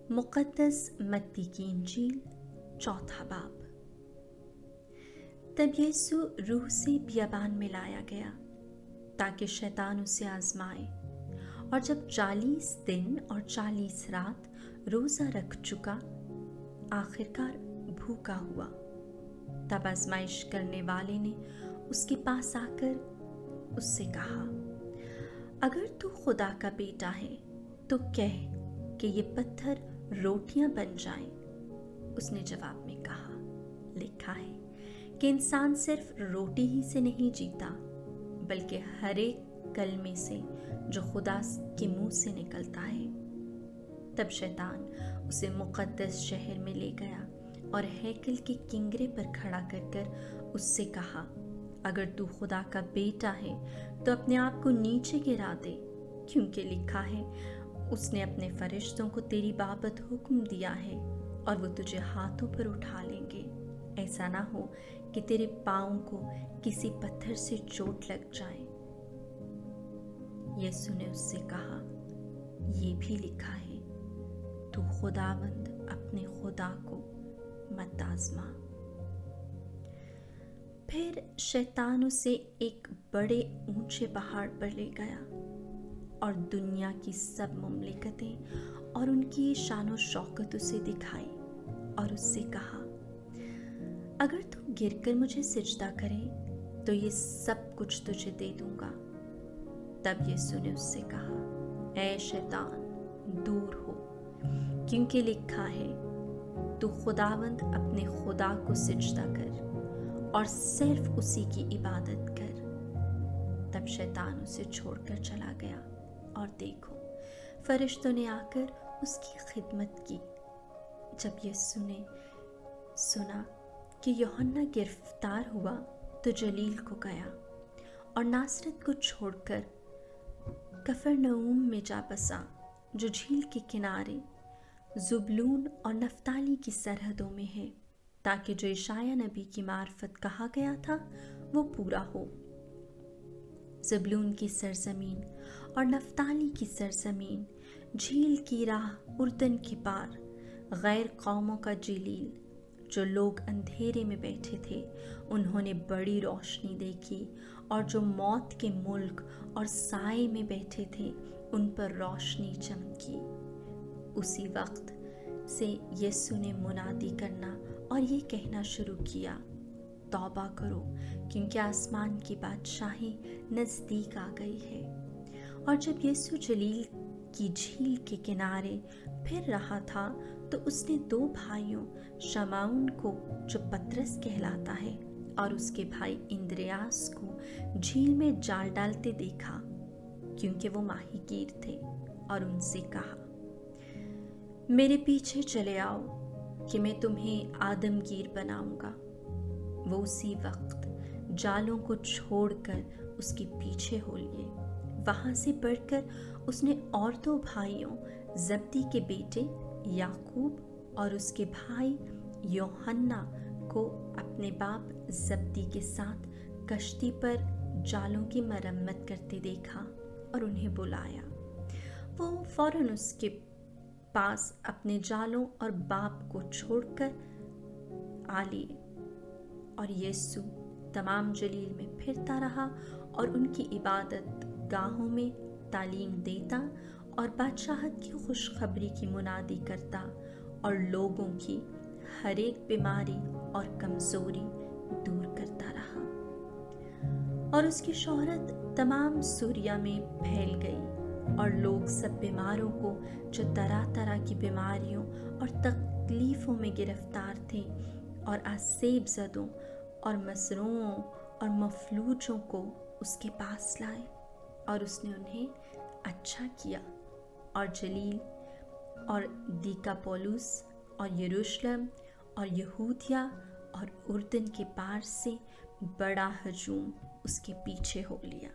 मुक़द्दस मत्ती की इंजील चौथा बाब। तब यीशु रूह से बियाबान में लाया गया ताकि शैतान उसे आजमाए, और जब 40 दिन और 40 रात रोज़ा रख चुका, आखिरकार भूखा हुआ। तब आजमाइश करने वाले ने उसके पास आकर उससे कहा, अगर तू खुदा का बेटा है तो कह कि ये पत्थर रोटियां बन जाएं। उसने जवाब में कहा, लिखा है कि इंसान सिर्फ रोटी ही से नहीं जीता, बल्कि हर एक कलमे से जो खुदा के मुंह से निकलता है। तब शैतान उसे मुक़द्दस शहर में ले गया और हैकल के किंगरे पर खड़ा कर उससे कहा, अगर तू खुदा का बेटा है तो अपने आप को नीचे गिरा दे, क्योंकि लिखा है, उसने अपने फरिश्तों को तेरी बाबत हुक्म दिया है और वो तुझे हाथों पर उठा लेंगे, ऐसा ना हो कि तेरे पाँव को किसी पत्थर से चोट लग जाए। यीशु ने उससे कहा, ये भी लिखा है, तू खुदावंद अपने खुदा को मत आज़मा। फिर शैतान उसे एक बड़े ऊंचे पहाड़ पर ले गया और दुनिया की सब मुमलिकतें और उनकी शान और शौकत उसे दिखाई और उससे कहा, अगर तू गिरकर मुझे सिजदा करे तो ये सब कुछ तुझे दे दूंगा। तब यीशु ने उससे कहा, ऐ शैतान, दूर हो, क्योंकि लिखा है, तू खुदावंद अपने खुदा को सिजदा कर और सिर्फ उसी की इबादत कर। तब शैतान उसे छोड़कर चला गया और देखो, फरिश्तों ने आकर उसकी खिदमत की। जब यीशु ने सुना कि यूहन्ना गिरफ्तार हुआ तो जलील को गया और नासरत को छोड़कर कफरनहूम में जा बसा, जो झील के किनारे ज़ुबलून और नफ्ताली की सरहदों में है, ताकि जो यशायाह नबी की मार्फत कहा गया था वो पूरा हो। ज़ुबलून की सरजमीन और नफ्ताली की सरजमीन, झील की राह उर्दन के पार, गैर कौमों का जलील। जो लोग अंधेरे में बैठे थे उन्होंने बड़ी रोशनी देखी, और जो मौत के मुल्क और साए में बैठे थे उन पर रोशनी चमकी। उसी वक्त से यीशु ने मुनादी करना और ये कहना शुरू किया, तौबा करो, क्योंकि आसमान की बादशाही नज़दीक आ गई है। और जब यीशु जलील की झील के किनारे फिर रहा था तो उसने 2 भाइयों, शमाउन को जो पतरस कहलाता है और उसके भाई इंद्रियास को झील में जाल डालते देखा, क्योंकि वो माहीगीर थे, और उनसे कहा, मेरे पीछे चले आओ कि मैं तुम्हें आदमगीर बनाऊंगा। वो उसी वक्त जालों को छोड़कर उसके पीछे हो लिए। वहां से बढ़कर उसने और 2 भाइयों, जब्दी के बेटे याकूब और उसके भाई यूहन्ना को अपने बाप जब्दी के साथ कश्ती पर जालों की मरम्मत करते देखा और उन्हें बुलाया। वो फौरन उसके पास अपने जालों और बाप को छोड़कर आ लिए, और यीशु तमाम जलील में फिरता रहा और उनकी इबादत गाहों में तालीम देता और बादशाहत की खुशखबरी की मुनादी करता और लोगों की हर एक बीमारी और कमज़ोरी दूर करता रहा। और उसकी शोहरत तमाम सूरिया में फैल गई, और लोग सब बीमारों को, जो तरह तरह की बीमारियों और तकलीफ़ों में गिरफ्तार थे, और आसेब ज़दों और मसरूओं और मफलूजों को उसके पास लाए, और उसने उन्हें अच्छा किया। और जलील और दिकापोलिस और यरूशलेम और यहूदिया और उर्दन के पार से बड़ा हजूम उसके पीछे हो लिया।